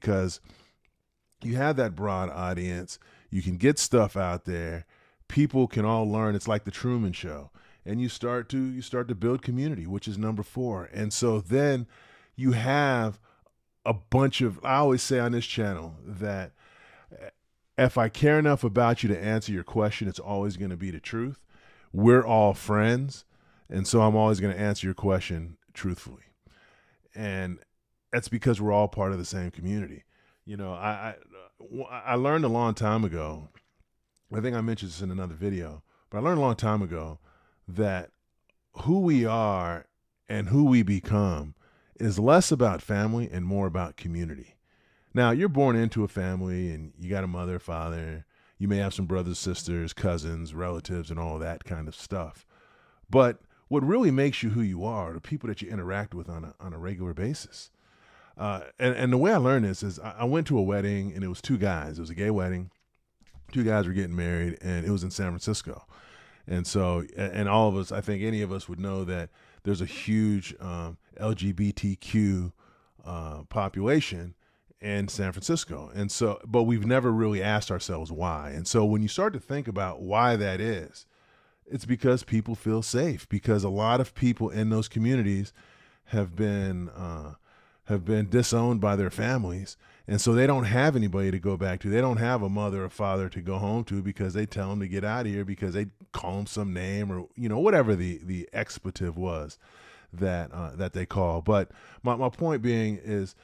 because you have that broad audience. You can get stuff out there. People can all learn. It's like the Truman Show, and you start to build community, which is number 4. And so then you have a bunch of. I always say on this channel that if I care enough about you to answer your question, it's always going to be the truth. We're all friends, and so I'm always going to answer your question truthfully. And that's because we're all part of the same community. You know, I learned a long time ago, I think I mentioned this in another video, but I learned a long time ago that who we are and who we become is less about family and more about community. Now, you're born into a family and you got a mother, father, you may have some brothers, sisters, cousins, relatives, and all of that kind of stuff. But what really makes you who you are the people that you interact with on a regular basis. And the way I learned this is I went to a wedding, and it was 2 guys. It was a gay wedding. 2 guys were getting married, and it was in San Francisco. And so, and all of us, I think any of us would know that there's a huge LGBTQ population in San Francisco. And so, but we've never really asked ourselves why. And so when you start to think about why that is, it's because people feel safe, because a lot of people in those communities have been disowned by their families. And so they don't have anybody to go back to. They don't have a mother or father to go home to because they tell them to get out of here because they call them some name or, you know, whatever the expletive was that they call. But my point being is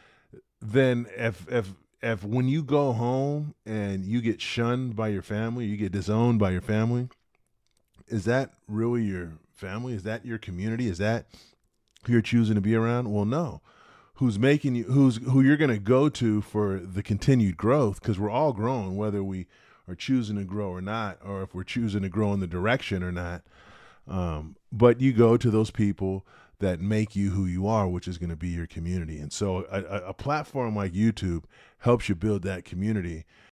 then if when you go home and you get shunned by your family, you get disowned by your family, is that really your family? Is that your community? Is that who you're choosing to be around? Well, no. Who's making you, who you're going to go to for the continued growth, because we're all growing, whether we are choosing to grow or not, or if we're choosing to grow in the direction or not. But you go to those people that make you who you are, which is going to be your community. And so a platform like YouTube helps you build that community.